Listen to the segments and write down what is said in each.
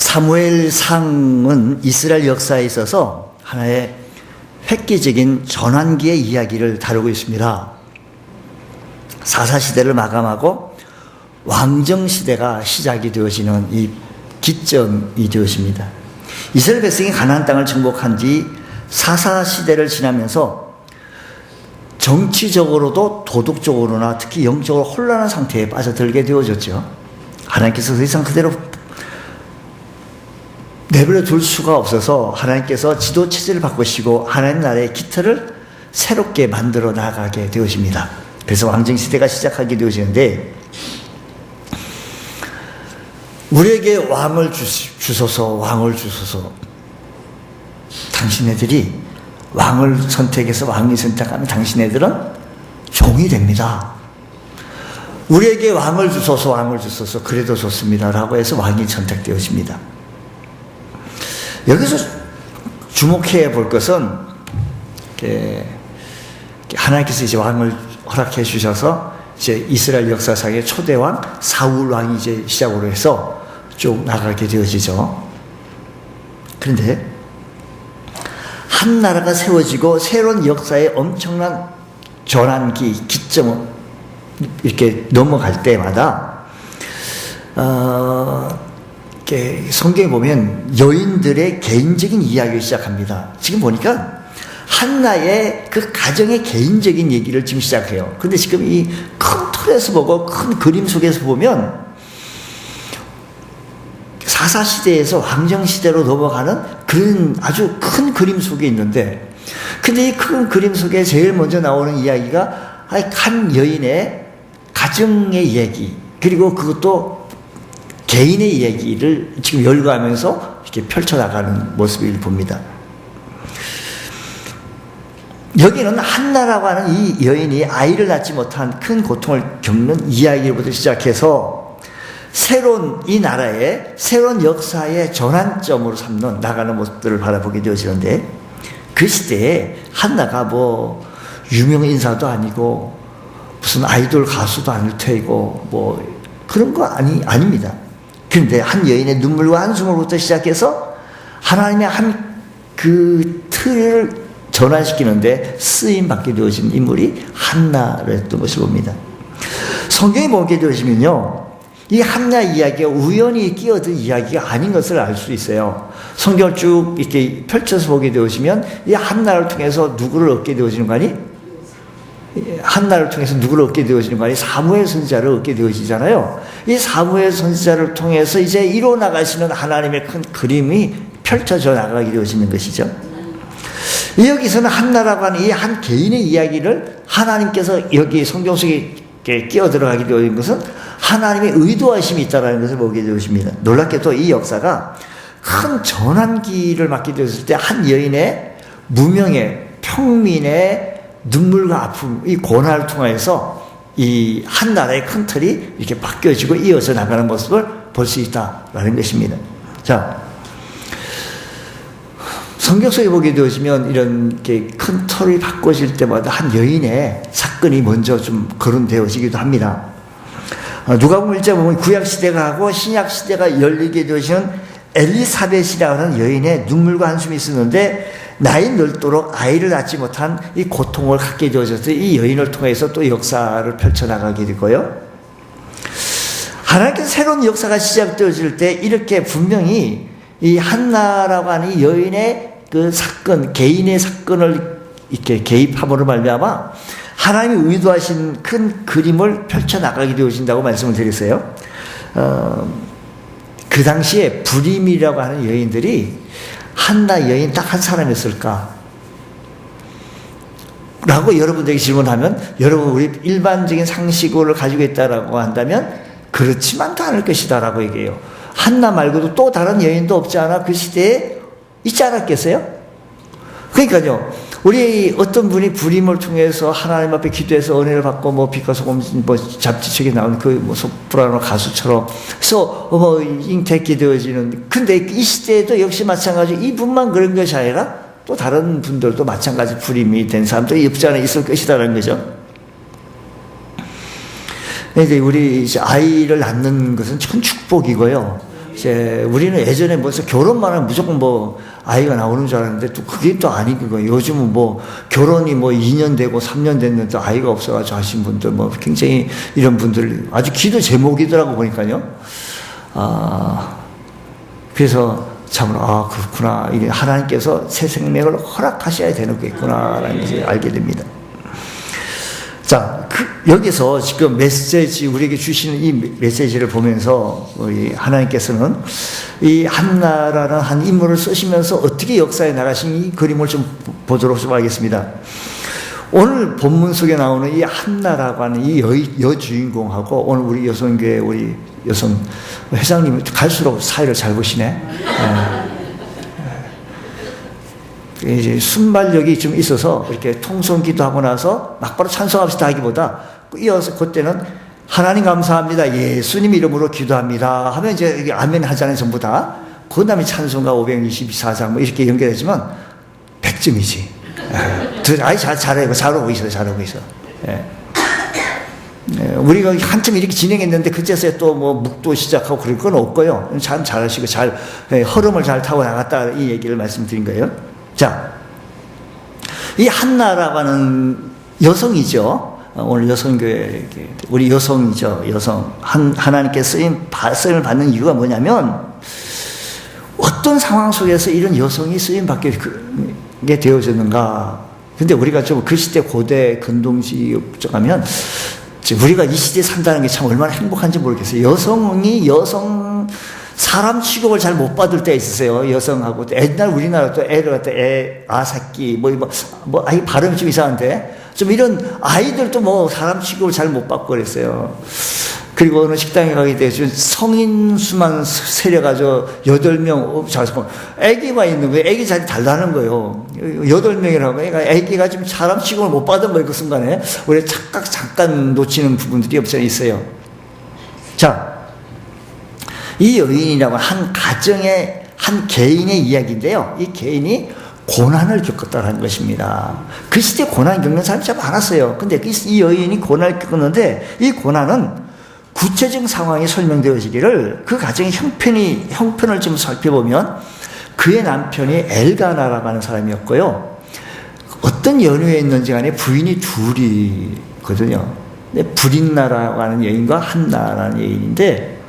사무엘상은 이스라엘 역사에 있어서 하나의 획기적인 전환기의 이야기를 다루고 있습니다. 사사시대를 마감하고 왕정시대가 시작이 되어지는 이 기점이 되어집니다. 이스라엘 백성이 가나안 땅을 정복한 뒤 사사시대를 지나면서 정치적으로도 도덕적으로나 특히 영적으로 혼란한 상태에 빠져들게 되어졌죠. 하나님께서 더 이상 그대로 내버려 둘 수가 없어서 하나님께서 지도 체제를 바꾸시고 하나님 나라의 기틀을 새롭게 만들어 나가게 되어집니다. 그래서 왕정시대가 시작하게 되어지는데, 우리에게 왕을 주소서, 왕을 주소서. 당신네들이 왕을 선택해서 왕이 선택하면 당신네들은 종이 됩니다. 우리에게 왕을 주소서, 왕을 주소서. 그래도 좋습니다 라고 해서 왕이 선택되어집니다. 여기서 주목해 볼 것은 하나님께서 이제 왕을 허락해 주셔서 이제 이스라엘 역사상의 초대왕 사울 왕이 이제 시작으로 해서 쭉 나가게 되어지죠. 그런데 한 나라가 세워지고 새로운 역사의 엄청난 전환기 기점을 이렇게 넘어갈 때마다 성경에 보면 여인들의 개인적인 이야기를 시작합니다. 지금 보니까 한나의 그 가정의 개인적인 얘기를 지금 시작해요. 그런데 지금 이 큰 틀에서 보고 큰 그림 속에서 보면 사사시대에서 왕정시대로 넘어가는 그런 아주 큰 그림 속에 있는데, 근데 이 큰 그림 속에 제일 먼저 나오는 이야기가 한 여인의 가정의 얘기, 그리고 그것도 개인의 얘기를 지금 열거하면서 이렇게 펼쳐나가는 모습을 봅니다. 여기는 한나라고 하는 이 여인이 아이를 낳지 못한 큰 고통을 겪는 이야기부터 시작해서 새로운 이 나라의 새로운 역사의 전환점으로 삼는 나가는 모습들을 바라보게 되어지는데, 그 시대에 한나가 뭐 유명 인사도 아니고 무슨 아이돌 가수도 아닐 테고 뭐 그런 거 아닙니다. 그런데 한 여인의 눈물과 한숨으로부터 시작해서 하나님의 한 그 틀을 전환시키는데 쓰임받게 되어진 인물이 한나였던 것을 봅니다. 성경에 보게 되어지면요, 이 한나 이야기가 우연히 끼어든 이야기가 아닌 것을 알 수 있어요. 성경을 쭉 이렇게 펼쳐서 보게 되어지면 이 한나를 통해서 누구를 얻게 되어지는 거 아니? 한나를 통해서 누구를 얻게 되어지는 거 아니? 사무엘 선지자를 얻게 되어지잖아요. 이 사무엘 선지자를 통해서 이제 이뤄나가시는 하나님의 큰 그림이 펼쳐져 나가게 되어지는 것이죠. 여기서는 한나라고 하는 이 한 개인의 이야기를 하나님께서 여기 성경 속에 끼어 들어가게 되어진 것은 하나님의 의도하심이 있다는 것을 보게 되어집니다. 놀랍게도 이 역사가 큰 전환기를 맞게 되었을 때 한 여인의 무명의 평민의 눈물과 아픔, 이 고난을 통해서 이 한 나라의 큰 틀이 이렇게 바뀌어지고 이어져 나가는 모습을 볼 수 있다라는 것입니다. 자, 성경 속에 보게 되어지면 이런 큰 틀이 바꿔질 때마다 한 여인의 사건이 먼저 좀 거론되어지기도 합니다. 누가복음 1장 보면 구약시대가 하고 신약시대가 열리게 되어지는 엘리사벳이라는 여인의 눈물과 한숨이 있었는데, 나이 늙도록 아이를 낳지 못한 이 고통을 갖게 되어져서 이 여인을 통해서 또 역사를 펼쳐나가게 되고요. 하나님께서 새로운 역사가 시작되어질 때 이렇게 분명히 이 한나라고 하는 이 여인의 그 사건, 개인의 사건을 이렇게 개입함으로 말미암아 하나님이 의도하신 큰 그림을 펼쳐나가게 되어진다고 말씀을 드렸어요. 그 당시에 불임이라고 하는 여인들이 한나 여인 딱 한 사람이었을까? 라고 여러분들에게 질문하면, 여러분 우리 일반적인 상식을 가지고 있다라고 한다면 그렇지만도 않을 것이다 라고 얘기해요. 한나 말고도 또 다른 여인도 없지 않아 그 시대에 있지 않았겠어요? 그러니까요, 우리 어떤 분이 불임을 통해서 하나님 앞에 기도해서 은혜를 받고 뭐 빛과 소금 뭐 잡지책에 나온 그 뭐 소프라노 가수처럼 해서 뭐 잉태하게 되어지는, 근데 이 시대에도 역시 마찬가지로 이분만 그런 것이 아니라 또 다른 분들도 마찬가지 불임이 된 사람들이 없지 않아 있을 것이다라는 거죠. 이제 우리 이제 아이를 낳는 것은 큰 축복이고요. 이제 우리는 예전에 벌써 결혼만 하면 무조건 뭐 아이가 나오는 줄 알았는데 또 그게 또 아니고 요즘은 뭐 결혼이 뭐 2년 되고 3년 됐는데 아이가 없어가지고 하신 분들 뭐 굉장히 이런 분들 아주 기도 제목이더라고 보니까요. 그래서 참으로 그렇구나. 이게 하나님께서 새 생명을 허락하셔야 되는 거겠구나라는 것을 알게 됩니다. 자, 여기서 지금 메시지, 우리에게 주시는 이 메시지를 보면서 우리 하나님께서는 이 한나라는 한 인물을 쓰시면서 어떻게 역사에 나가신 이 그림을 좀 보도록 좀 하겠습니다. 오늘 본문 속에 나오는 이 한나라고 하는 이 여주인공하고 오늘 우리 여성교회 우리 여성 회장님이 갈수록 사이를 잘 보시네. 이제 순발력이 좀 있어서 이렇게 통성기도 하고 나서 막바로 찬송합시다 하기보다 이어서 그때는 하나님 감사합니다. 예수님 이름으로 기도합니다. 하면 이제 아멘 하잖아요. 전부 다. 그 다음에 찬송가 524장 뭐 이렇게 연결하지만 100점이지. 아이 잘하고 잘하고 있어요. 잘하고 있어. 우리가 한참 이렇게 진행했는데 그제서야 또 뭐 묵도 시작하고 그럴 건 없고요. 참 잘하시고 잘 흐름을 잘 타고 나갔다 이 얘기를 말씀드린 거예요. 자, 이 한나라고 하는 여성이죠. 오늘 여성교회 우리 여성이죠. 여성 하나님께 쓰임을 받는 이유가 뭐냐면 어떤 상황 속에서 이런 여성이 쓰임 받게 되어졌는가. 근데 우리가 좀 그 시대 고대 근동지 가면 우리가 이 시대에 산다는 게 참 얼마나 행복한지 모르겠어요. 여성 사람 취급을 잘 못 받을 때 있었어요. 여성하고 옛날 우리나라 또 애를 갖다 아사끼 아이 발음이 좀 이상한데 좀 이런 아이들도 뭐 사람 취급을 잘 못 받고 그랬어요. 그리고 어느 식당에 가게 되죠. 성인 수만 세려가지고 8명, 애기가 있는 거예요. 애기 자리 달라는 거예요. 8명이라고. 애기가 좀 사람 취급을 못 받은 거예요. 그 순간에. 우리 착각 잠깐 놓치는 부분들이 없잖아 있어요. 자, 이 여인이라고 한 가정의, 한 개인의 이야기인데요. 이 개인이 고난을 겪었다는 것입니다. 그 시대에 고난 겪는 사람이 참 많았어요. 근데 이 여인이 고난을 겪었는데 이 고난은 구체적 상황이 설명되어지기를 그 가정의 형편을 좀 살펴보면 그의 남편이 엘가나라고 하는 사람이었고요. 어떤 연유에 있는지 간에 부인이 둘이거든요. 브린나라고 하는 여인과 한나라는 여인인데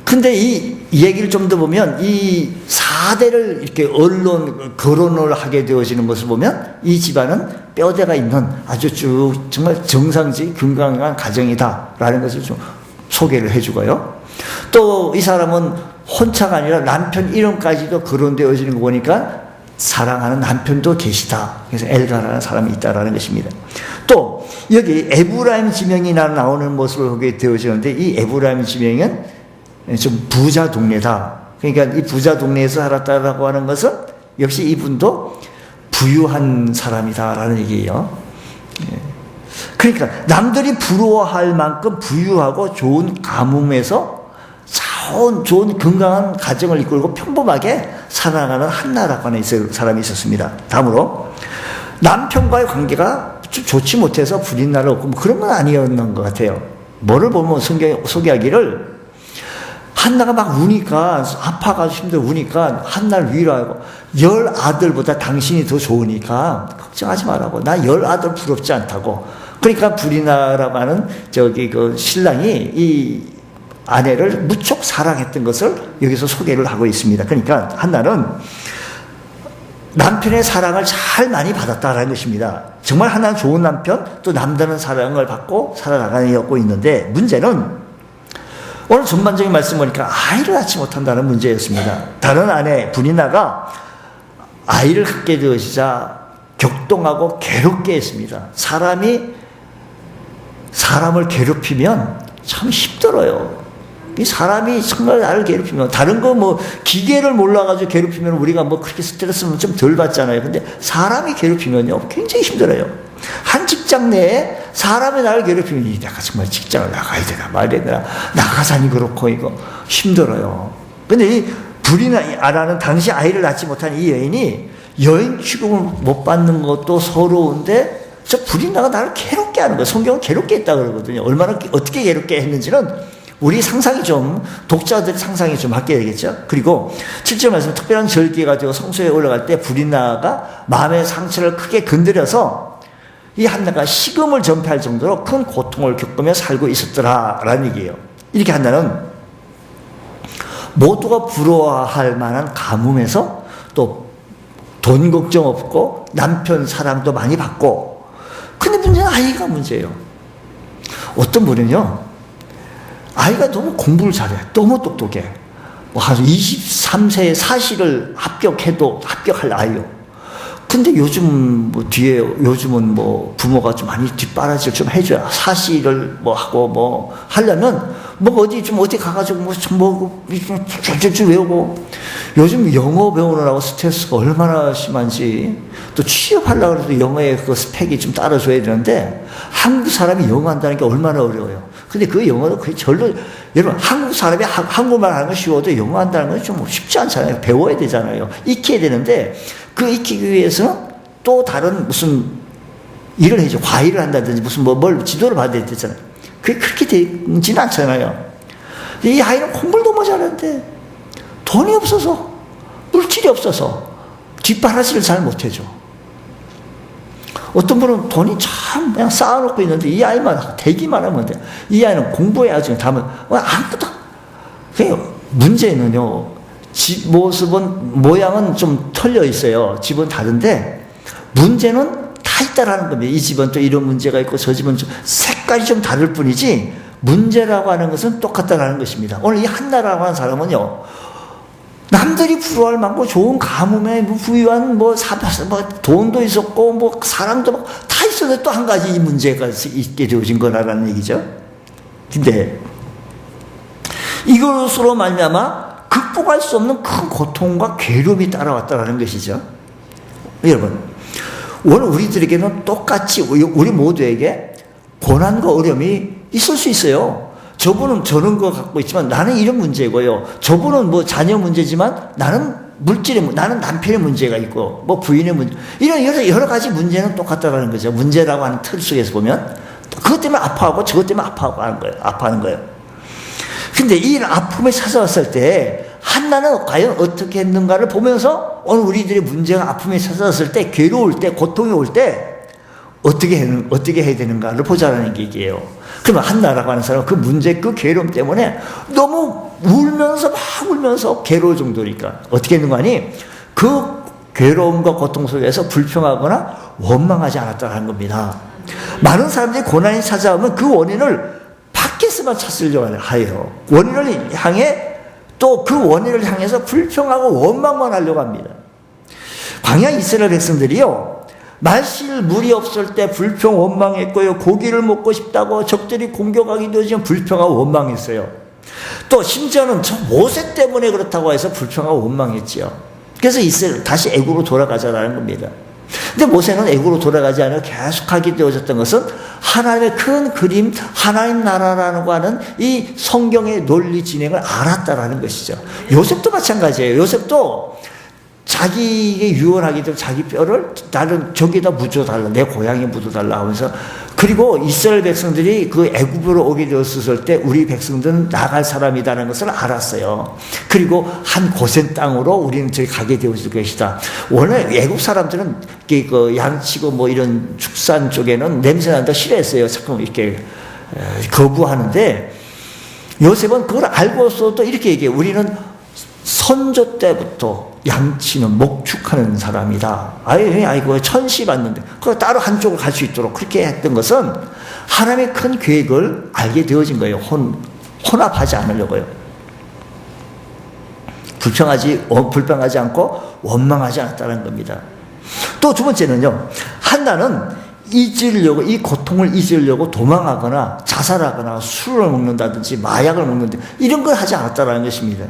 근데 이 얘기를 좀 더 보면 이 4대를 이렇게 거론을 하게 되어지는 것을 보면 이 집안은 뼈대가 있는 아주 정말 정상적인 건강한 가정이다라는 것을 좀 소개를 해주고요. 또 이 사람은 혼자가 아니라 남편 이름까지도 거론되어지는 거 보니까 사랑하는 남편도 계시다. 그래서 엘가라는 사람이 있다라는 것입니다. 또 여기 에브라임 지명이 나오는 모습을 보게 되어지는데 이 에브라임 지명은 좀 부자 동네다. 그러니까 이 부자 동네에서 살았다라고 하는 것은 역시 이분도 부유한 사람이다라는 얘기예요. 그러니까 남들이 부러워할 만큼 부유하고 좋은 가뭄에서 좋은 건강한 가정을 이끌고 평범하게 살아가는 한나라고 하는 사람이 있었습니다. 다음으로 남편과의 관계가 좀 좋지 못해서 불인나를 얻고 뭐 그런 건 아니었는 것 같아요. 뭐를 보면 성경에 소개하기를 한나가 막 우니까 아파가지고 힘들어 우니까 한나를 위로하고 10아들보다 당신이 더 좋으니까 걱정하지 말라고. 나 10아들 부럽지 않다고. 그러니까 브리나라고 하는 그 신랑이 이 아내를 무척 사랑했던 것을 여기서 소개를 하고 있습니다. 그러니까 한나는 남편의 사랑을 잘 많이 받았다라는 것입니다. 정말 한나는 좋은 남편 또 남다른 사랑을 받고 살아나가는 였고 있는데 문제는 오늘 전반적인 말씀 보니까 아이를 낳지 못한다는 문제였습니다. 다른 아내 브리나가 아이를 갖게 되어지자 격동하고 괴롭게 했습니다. 사람이 사람을 괴롭히면 참 힘들어요. 이 사람이 정말 나를 괴롭히면 다른 거 뭐 기계를 몰라가지고 괴롭히면 우리가 뭐 그렇게 스트레스는 좀 덜 받잖아요. 근데 사람이 괴롭히면요 굉장히 힘들어요. 한 직장 내에 사람이 나를 괴롭히면 내가 정말 직장을 나가야 되나 말아야 되나 나가자니 그렇고 이거 힘들어요. 근데 이 브리나라는 당시 아이를 낳지 못한 이 여인이 여인 취급을 못 받는 것도 서러운데 저 브리나가 나를 괴롭게 하는 거예요. 성경은 괴롭게 했다 그러거든요. 얼마나 어떻게 괴롭게 했는지는 우리 상상이 좀, 독자들 상상이 좀 바뀌어야 되겠죠. 그리고 7절 말씀, 특별한 절기가 되어 성소에 올라갈 때 불이 나가 마음의 상처를 크게 건드려서 이 한나가 식음을 전폐할 정도로 큰 고통을 겪으며 살고 있었더라라는 얘기예요. 이렇게 한나는 모두가 부러워할 만한 가뭄에서 또 돈 걱정 없고 남편 사랑도 많이 받고, 근데 문제는 아이가 문제예요. 어떤 분은요, 아이가 너무 공부를 잘해. 너무 똑똑해. 뭐 한 23세에 사시를 합격해도 합격할 아이요. 근데 요즘 뭐 뒤에, 요즘은 뭐 부모가 좀 많이 뒷바라지를 좀 해줘야 사시를 뭐 하고 뭐 하려면 뭐 어디 좀 어디 가가지고 뭐 쭉 외우고, 요즘 영어 배우느라고 스트레스가 얼마나 심한지, 또 취업하려고 해도 영어의 그 스펙이 좀 따라줘야 되는데 한국 사람이 영어 한다는 게 얼마나 어려워요. 근데 그 영어도 그게 절로, 여러분, 한국 사람이 한국말 하는 건 쉬워도 영어 한다는 건 좀 쉽지 않잖아요. 배워야 되잖아요. 익혀야 되는데, 그 익히기 위해서는 또 다른 무슨 일을 해줘. 과외를 한다든지 무슨 뭘 지도를 받아야 되잖아요. 그게 그렇게 되지는 않잖아요. 이 아이는 공부를 너무 잘하는데 돈이 없어서, 물질이 없어서 뒷바라지를 잘 못해줘. 어떤 분은 돈이 참 그냥 쌓아놓고 있는데 이 아이만 되기만 하면 돼. 이 아이는 공부해야지. 다음은 아무것도. 문제는요, 집 모습은, 모양은 좀 털려 있어요. 집은 다른데 문제는 다 있다라는 겁니다. 이 집은 또 이런 문제가 있고 저 집은 좀 색깔이 좀 다를 뿐이지 문제라고 하는 것은 똑같다라는 것입니다. 오늘 이 한나라고 하는 사람은요, 남들이 부러워할 만큼 좋은 가뭄에 부유한 뭐 돈도 있었고 뭐 사람도 다 있었는데 또 한 가지 이 문제가 있게 되어진 거라는 얘기죠. 근데 이것으로 말미암아 극복할 수 없는 큰 고통과 괴로움이 따라왔다는 것이죠. 여러분, 오늘 우리들에게는 똑같이, 우리 모두에게 고난과 어려움이 있을 수 있어요. 저분은 저런 거 갖고 있지만 나는 이런 문제고요. 저분은 뭐 자녀 문제지만 나는 나는 남편의 문제가 있고 뭐 부인의 문제, 이런 여러 가지 문제는 똑같다는 거죠. 문제라고 하는 틀 속에서 보면 그것 때문에 아파하고 저것 때문에 아파하는 거예요. 근데 이 아픔이 찾아왔을 때 한나는 과연 어떻게 했는가를 보면서 오늘 우리들의 문제가, 아픔이 찾아왔을 때, 괴로울 때, 고통이 올 때 어떻게 해야 되는가를 보자는 얘기예요. 그러면 한나라고 하는 사람은 그 문제, 그 괴로움 때문에 너무 울면서 괴로울 정도니까 어떻게 했는가 하니, 그 괴로움과 고통 속에서 불평하거나 원망하지 않았다는 겁니다. 많은 사람들이 고난이 찾아오면 그 원인을 밖에서만 찾으려고 해요. 원인을 향해, 또 그 원인을 향해서 불평하고 원망만 하려고 합니다. 광야 이스라엘 백성들이요, 마실 물이 없을 때 불평 원망했고요, 고기를 먹고 싶다고 적들이 공격하기 전에 불평하고 원망했어요. 또 심지어는 저 모세 때문에 그렇다고 해서 불평하고 원망했지요. 그래서 이스라엘 다시 애굽으로 돌아가자라는 겁니다. 근데 모세는 애굽으로 돌아가지 않고 계속하게 되어졌던 것은 하나님의 큰 그림, 하나님 나라라고 하는 이 성경의 논리 진행을 알았다라는 것이죠. 요셉도 마찬가지예요. 요셉도 자기에게 유언하기 때문에 자기 뼈를 나는 저기다 묻어달라, 내 고향에 묻어달라 하면서, 그리고 이스라엘 백성들이 그 애굽으로 오게 되었을 때 우리 백성들은 나갈 사람이라는 것을 알았어요. 그리고 한 고센 땅으로 우리는 저기 가게 되었을 것이다. 원래 애굽 사람들은 그 양치고 뭐 이런 축산 쪽에는 냄새 난다 싫어했어요. 자꾸 이렇게 거부하는데, 요셉은 그걸 알고서도 이렇게 얘기해요. 우리는 선조 때부터 양치는 목축하는 사람이다. 아이고 천시 받는데 그거 따로 한쪽을 갈 수 있도록 그렇게 했던 것은 하나님의 큰 계획을 알게 되어진 거예요. 혼합하지 않으려고요. 불평하지 않고 원망하지 않았다는 겁니다. 또 두 번째는요, 한나는 잊으려고, 이 고통을 잊으려고 도망하거나 자살하거나 술을 먹는다든지 마약을 먹는다, 이런 걸 하지 않았다는 것입니다.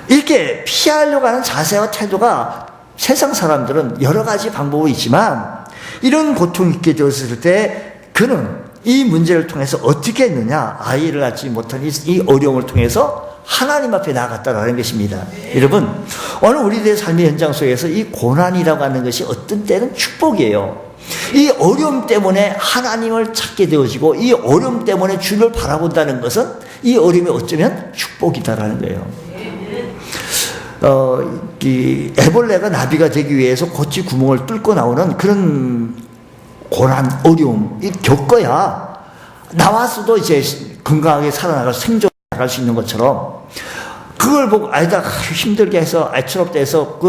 이렇게 피하려고 하는 자세와 태도가 세상 사람들은 여러 가지 방법이 있지만, 이런 고통이 있게 되었을 때 그는 이 문제를 통해서 어떻게 했느냐, 아이를 낳지 못한 이 어려움을 통해서 하나님 앞에 나아갔다는 것입니다. 여러분, 오늘 우리들의 삶의 현장 속에서 이 고난이라고 하는 것이 어떤 때는 축복이에요. 이 어려움 때문에 하나님을 찾게 되어지고 이 어려움 때문에 주를 바라본다는 것은 이 어려움이 어쩌면 축복이다라는 거예요. 이 애벌레가 나비가 되기 위해서 고치 구멍을 뚫고 나오는 그런 고난, 어려움, 이 겪어야 나와서도 이제 건강하게 살아나갈, 생존할 수 있는 것처럼 그걸 보고 아이다 힘들게 해서 애처롭다 해서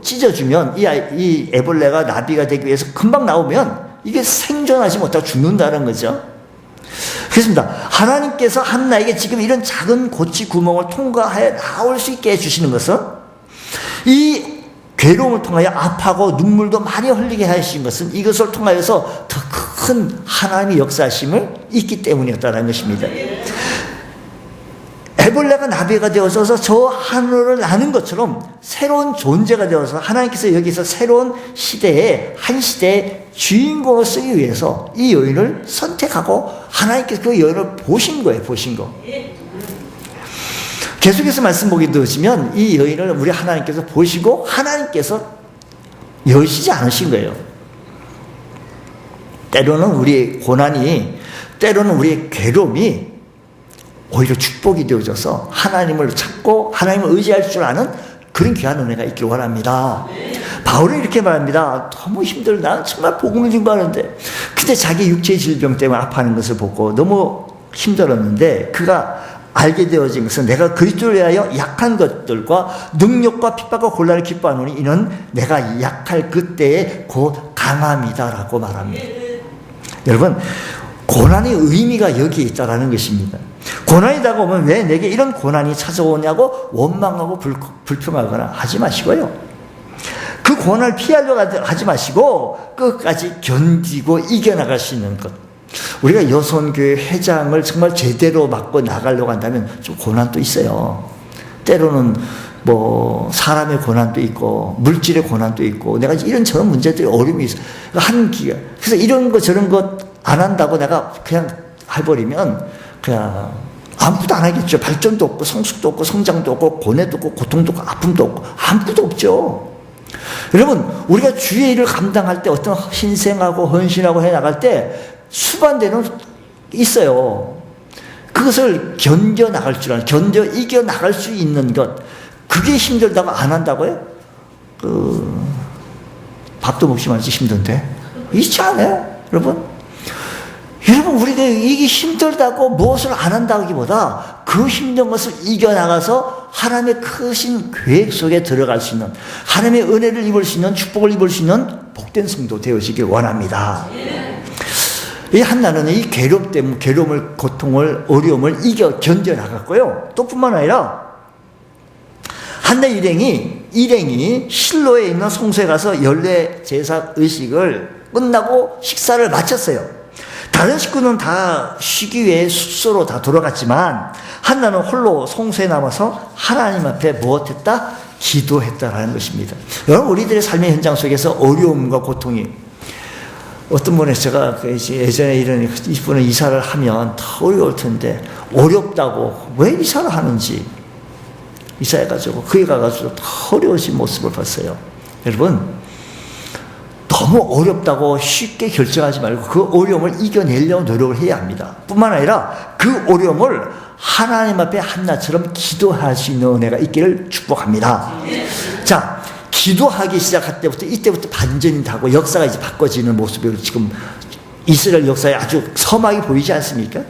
찢어주면 이 애벌레가 나비가 되기 위해서 금방 나오면 이게 생존하지 못하고 죽는다는 거죠. 그렇습니다. 하나님께서 한나에게 지금 이런 작은 고치 구멍을 통과해 나올 수 있게 해주시는 것은 이 괴로움을 통하여 아파하고 눈물도 많이 흘리게 하신 것은 이것을 통하여서 더 큰 하나님의 역사심을 있기 때문이었다는 것입니다. 애벌레가 나비가 되어서 저 하늘을 나는 것처럼 새로운 존재가 되어서 하나님께서 여기서 새로운 시대에 한 시대의 주인공을 쓰기 위해서 이 여인을 선택하고 하나님께서 그 여인을 보신 거예요. 보신 거. 계속해서 말씀 보게 되시면 이 여인을 우리 하나님께서 보시고 하나님께서 여시지 않으신 거예요. 때로는 우리의 고난이, 때로는 우리의 괴로움이 오히려 축복이 되어져서 하나님을 찾고 하나님을 의지할 줄 아는 그런 귀한 은혜가 있길 원합니다. 바울은 이렇게 말합니다. 너무 힘들다. 정말 복음을 증거하는데. 근데 자기 육체의 질병 때문에 아파하는 것을 보고 너무 힘들었는데 그가 알게 되어진 것은 내가 그리스도를 위하여 약한 것들과 능력과 핍박과 곤란을 기뻐하노니 이는 내가 약할 그때의 곧 강함이다라고 말합니다. 여러분, 고난의 의미가 여기에 있다라는 것입니다. 고난이 다가오면 왜 내게 이런 고난이 찾아오냐고 원망하고 불평하거나 하지 마시고요. 그 고난을 피하려고 하지 마시고 끝까지 견디고 이겨나갈 수 있는 것. 우리가 여선교회 회장을 정말 제대로 맡고 나가려고 한다면 좀 고난도 있어요. 때로는 뭐 사람의 고난도 있고 물질의 고난도 있고 내가 이런 저런 문제들이 어려움이 있어. 한 기가. 그래서 이런 거 저런 것 안 한다고 내가 그냥 해버리면 그냥 아무것도 안 하겠죠. 발전도 없고 성숙도 없고 성장도 없고 고뇌도 없고 고통도 없고 아픔도 없고 아무것도 없죠. 여러분, 우리가 주의 일을 감당할 때 어떤 희생하고 헌신하고 해나갈 때 수반되는 있어요. 그것을 견뎌나갈 줄 아는, 견뎌 이겨나갈 수 있는 것. 그게 힘들다고 안 한다고요? 밥도 먹지 말지 힘든데. 있지 않아요? 여러분? 여러분, 우리가 이게 힘들다고 무엇을 안 한다기보다 그 힘든 것을 이겨나가서 하나님의 크신 계획 속에 들어갈 수 있는, 하나님의 은혜를 입을 수 있는, 축복을 입을 수 있는 복된 성도 되어지길 원합니다. 이 한나는 이 괴로움을, 고통을, 어려움을 견뎌나갔고요. 또 뿐만 아니라 한나 일행이 실로에 있는 성소에 가서 연례 제사 의식을 끝나고 식사를 마쳤어요. 다른 식구는 다 쉬기 위해 숙소로 다 돌아갔지만 한나는 홀로 성소에 남아서 하나님 앞에 무엇했다? 기도했다라는 것입니다. 여러분, 우리들의 삶의 현장 속에서 어려움과 고통이, 어떤 분이 제가 예전에 이분은 이사를 하면 더 어려울 텐데 어렵다고 왜 이사를 하는지 이사해가지고 그에 가가지고 더 어려우신 모습을 봤어요. 여러분, 너무 어렵다고 쉽게 결정하지 말고 그 어려움을 이겨내려고 노력을 해야 합니다. 뿐만 아니라 그 어려움을 하나님 앞에 한나처럼 기도할 수 있는 은혜가 있기를 축복합니다. 자, 기도하기 시작할 때부터 이때부터 반전이 되고 역사가 이제 바꿔지는 모습이 지금 이스라엘 역사에 아주 선하게 보이지 않습니까?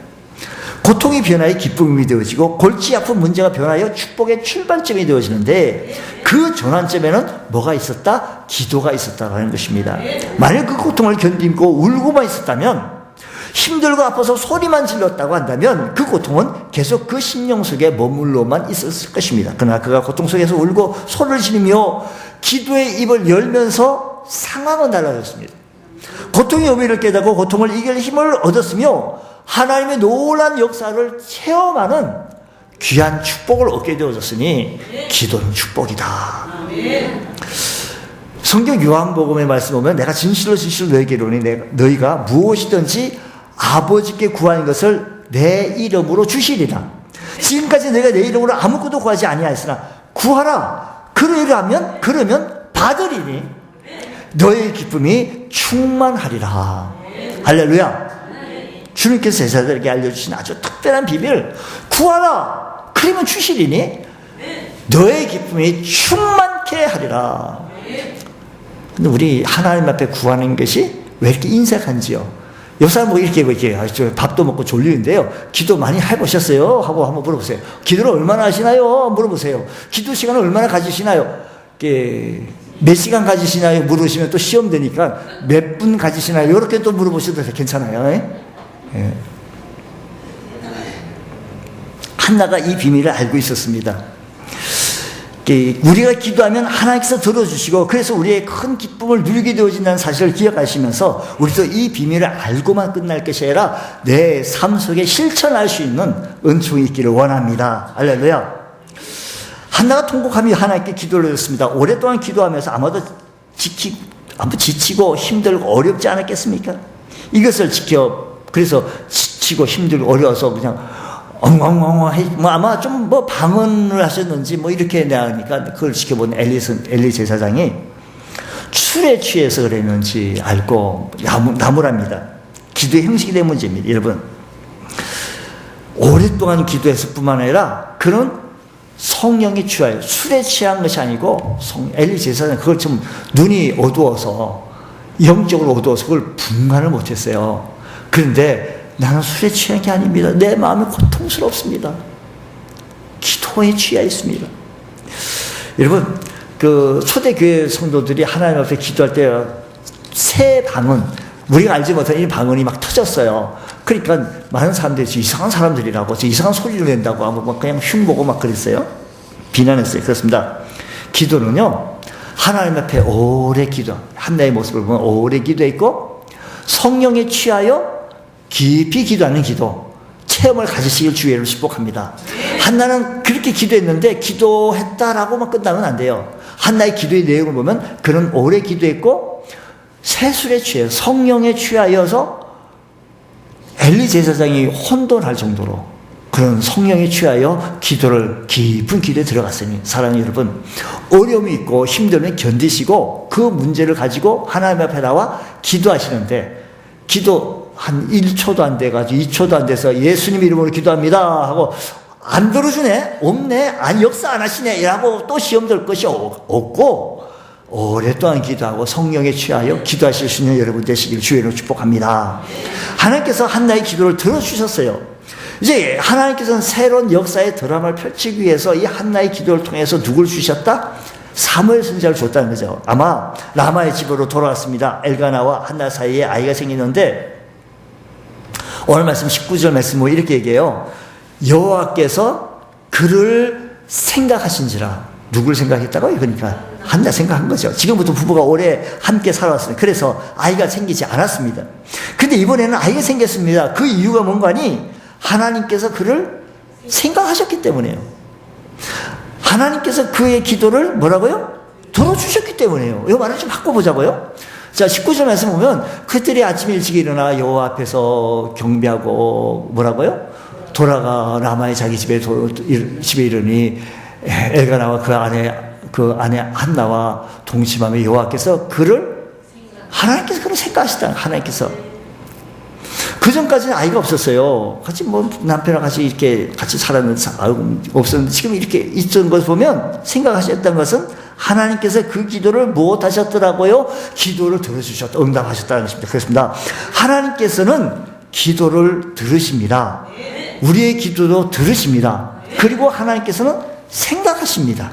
고통이 변하여 기쁨이 되어지고 골치 아픈 문제가 변하여 축복의 출발점이 되어지는데 그 전환점에는 뭐가 있었다? 기도가 있었다라는 것입니다. 만약 그 고통을 견디고 울고만 있었다면, 힘들고 아파서 소리만 질렀다고 한다면 그 고통은 계속 그 심령 속에 머물러만 있었을 것입니다. 그러나 그가 고통 속에서 울고 소리를 지르며 기도의 입을 열면서 상황은 달라졌습니다. 고통의 의미를 깨닫고 고통을 이길 힘을 얻었으며 하나님의 놀라운 역사를 체험하는 귀한 축복을 얻게 되어졌으니 기도는 축복이다. 성경 요한복음의 말씀 보면 내가 진실로 너에게 이르노니 너희가 무엇이든지 아버지께 구하는 것을 내 이름으로 주시리라. 지금까지 너희가 내 이름으로 아무것도 구하지 아니하였으나 구하라. 그러면 받으리니 너의 기쁨이 충만하리라. 할렐루야. 주님께서 제자들에게 알려주신 아주 특별한 비밀, 구하라 그러면 주시리니 너의 기쁨이 충만케 하리라. 근데 우리 하나님 앞에 구하는 것이 왜 이렇게 인색한지요? 옆 사람 뭐 이렇게 밥도 먹고 졸리는데요, 기도 많이 해보셨어요? 하고 한번 물어보세요. 기도를 얼마나 하시나요? 물어보세요. 기도 시간을 얼마나 가지시나요? 몇 시간 가지시나요? 물으시면 또 시험 되니까 몇 분 가지시나요? 이렇게 또 물어보셔도 괜찮아요. 예. 한나가 이 비밀을 알고 있었습니다. 우리가 기도하면 하나님께서 들어주시고 그래서 우리의 큰 기쁨을 누리게 되어진다는 사실을 기억하시면서 우리도 이 비밀을 알고만 끝날 것이 아니라 내 삶 속에 실천할 수 있는 은총이 있기를 원합니다. 할렐루야. 한나가 통곡하며 하나님께 기도를 드렸습니다. 오랫동안 기도하면서 아마도 지치고 힘들고 어렵지 않았겠습니까? 이것을 그래서 지치고 힘들고 어려워서 그냥 아마 좀 방언을 하셨는지 이렇게 나으니까 그걸 지켜본 엘리 제사장이 술에 취해서 그랬는지 알고 나무랍니다. 기도의 형식이 된 문제입니다. 여러분, 오랫동안 기도했을 뿐만 아니라 그는 성령에 취하여 술에 취한 것이 아니고 엘리 제사장 그걸 좀 눈이 어두워서 영적으로 어두워서 그걸 분간을 못했어요. 그런데 나는 술에 취한 게 아닙니다. 내 마음이 고통스럽습니다. 기도에 취해 있습니다. 여러분, 초대교회 성도들이 하나님 앞에 기도할 때 새 방언, 우리가 알지 못하는 이 방언이 막 터졌어요. 그러니까 많은 사람들이 이상한 사람들이라고, 이상한 소리를 낸다고 하고 그냥 흉보고 막 그랬어요. 비난했어요. 그렇습니다. 기도는요, 하나님 앞에 오래 기도, 한나의 모습을 보면 오래 기도했고 성령에 취하여 깊이 기도하는 기도, 체험을 가지시길 주의를 축복합니다. 한나는 그렇게 기도했는데 기도했다라고만 끝나면 안 돼요. 한나의 기도의 내용을 보면 그는 오래 기도했고 세술에 취해 성령에 취하여서 엘리 제사장이 혼돈할 정도로 그런 성령에 취하여 깊은 기도에 들어갔으니 사랑하는 여러분, 어려움이 있고 힘들면 견디시고 그 문제를 가지고 하나님 앞에 나와 기도하시는데 기도 한 1초도 안 돼가지고 2초도 안 돼서 예수님 이름으로 기도합니다 하고 안 들어주네, 없네, 아니 역사 안 하시네 이라고 또 시험 들 것이 없고 오랫동안 기도하고 성령에 취하여 기도하실 수 있는 여러분 되시길 주의로 축복합니다. 하나님께서 한나의 기도를 들어주셨어요. 이제 하나님께서는 새로운 역사의 드라마를 펼치기 위해서 이 한나의 기도를 통해서 누굴 주셨다? 사무엘 선지자를 줬다는 거죠. 아마 라마의 집으로 돌아왔습니다. 엘가나와 한나 사이에 아이가 생기는데 오늘 말씀 19절 말씀 이렇게 얘기해요. 여호와께서 그를 생각하신지라. 누굴 생각했다고요? 그러니까 한나 생각한 거죠. 지금부터 부부가 오래 함께 살아왔어요. 그래서 아이가 생기지 않았습니다. 근데 이번에는 아이가 생겼습니다. 그 이유가 뭔가니 하나님께서 그를 생각하셨기 때문에요. 하나님께서 그의 기도를 뭐라고요? 들어주셨기 때문에요. 이 말을 좀 바꿔보자고요. 자, 19절 말씀 보면 그들이 아침 일찍 일어나 여호와 앞에서 경배하고 뭐라고요? 돌아가 라마의 자기 집에 이르니 엘가나와 그 아내 한나와 동침하며 여호와께서 하나님께서 그를 생각하시다. 하나님께서 그 전까지는 아이가 없었어요. 같이 남편이랑 같이 살았는데 없었는데 지금 이렇게 있던 것을 보면 생각하셨던 것은 하나님께서 그 기도를 무엇 하셨더라고요? 기도를 들어주셨다. 응답하셨다는 것입니다. 그렇습니다. 하나님께서는 기도를 들으십니다. 우리의 기도도 들으십니다. 그리고 하나님께서는 생각하십니다.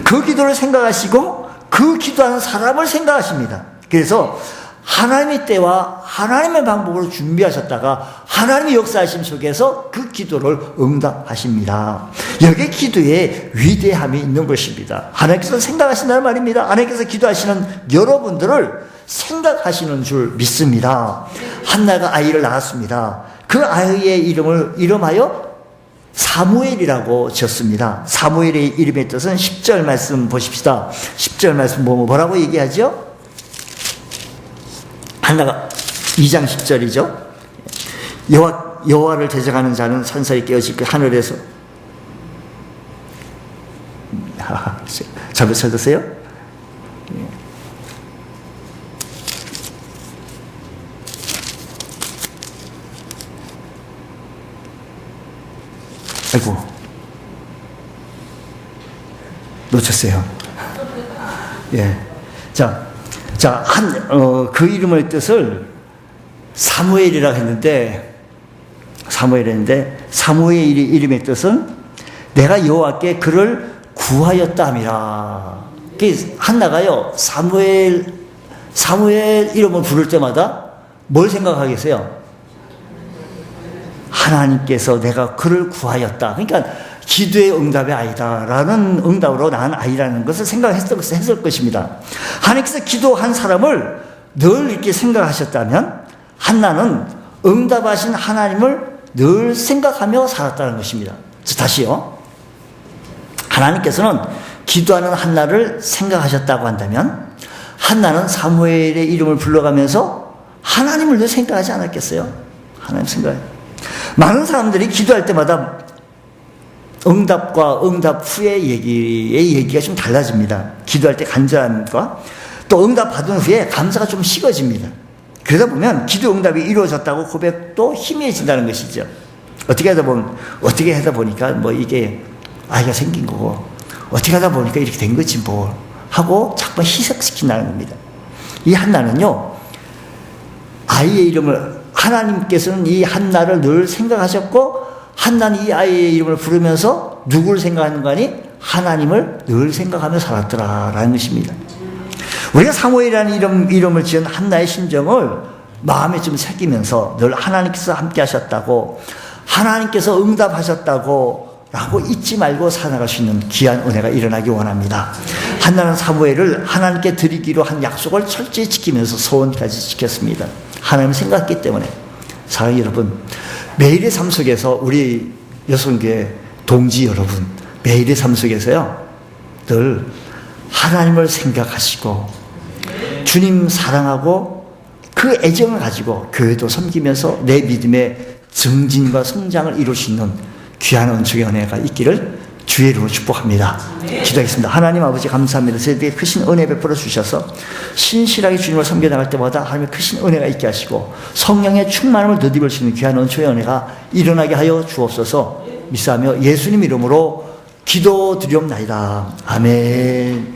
그 기도를 생각하시고 그 기도하는 사람을 생각하십니다. 그래서 하나님의 때와 하나님의 방법으로 준비하셨다가 하나님의 역사하심 속에서 그 기도를 응답하십니다. 여기에 기도에 위대함이 있는 것입니다. 하나님께서 생각하신다는 말입니다. 하나님께서 기도하시는 여러분들을 생각하시는 줄 믿습니다. 한나가 아이를 낳았습니다. 그 아이의 이름하여 사무엘이라고 지었습니다. 사무엘의 이름의 뜻은 10절 말씀 보십시다. 10절 말씀 뭐라고 얘기하죠? 한나가 2장 10절이죠. 여호와를 대적하는 자는 산사에 깨어질 그 하늘에서 잘못 찾으세요? 아이고, 놓쳤어요. 예. 그 이름의 뜻을 사무엘이라고 했는데, 사무엘의 이름의 뜻은 내가 여호와께 그를 구하였다 함이라. 한나가요, 사무엘 이름을 부를 때마다 뭘 생각하겠어요? 하나님께서 내가 그를 구하였다. 그러니까 기도의 응답의 아이다라는 응답으로 낳은 아이라는 것을 생각했을 것입니다. 하나님께서 기도한 사람을 늘 이렇게 생각하셨다면 한나는 응답하신 하나님을 늘 생각하며 살았다는 것입니다. 다시요. 하나님께서는 기도하는 한나를 생각하셨다고 한다면 한나는 사무엘의 이름을 불러가면서 하나님을 늘 생각하지 않았겠어요? 하나님 생각해요. 많은 사람들이 기도할 때마다 응답과 응답 후의 얘기가 좀 달라집니다. 기도할 때 간절함과 또 응답 받은 후에 감사가 좀 식어집니다. 그러다 보면 기도 응답이 이루어졌다고 고백도 희미해진다는 것이죠. 어떻게 하다 보니까 뭐 이게 아이가 생긴 거고, 어떻게 하다 보니까 이렇게 된 거지 뭐 하고 자꾸 희석시킨다는 겁니다. 이 한나는요, 아이의 이름을, 하나님께서는 이 한나를 늘 생각하셨고, 한나는 이 아이의 이름을 부르면서 누구를 생각하는 거 아니? 하나님을 늘 생각하며 살았더라라는 것입니다. 우리가 사무엘이라는 이름을 지은 한나의 심정을 마음에 좀 새기면서 늘 하나님께서 함께 하셨다고, 하나님께서 응답하셨다고 라고 잊지 말고 살아갈 수 있는 귀한 은혜가 일어나기 원합니다. 한나는 사무엘을 하나님께 드리기로 한 약속을 철저히 지키면서 소원까지 지켰습니다. 하나님을 생각했기 때문에. 사랑하는 여러분, 매일의 삶 속에서 우리 여성교회 동지 여러분, 매일의 삶 속에서요, 늘 하나님을 생각하시고 주님 사랑하고 그 애정을 가지고 교회도 섬기면서 내 믿음의 증진과 성장을 이룰 수 있는 귀한 은총의 은혜가 있기를 주의 이름으로 축복합니다. 기도하겠습니다. 하나님 아버지 감사합니다. 저희에게 크신 은혜 베풀어 주셔서 신실하게 주님을 섬겨나갈 때마다 하나님의 크신 은혜가 있게 하시고 성령의 충만함을 덧입을 수 있는 귀한 은총의 은혜가 일어나게 하여 주옵소서. 믿사하며 예수님 이름으로 기도드리옵나이다. 아멘.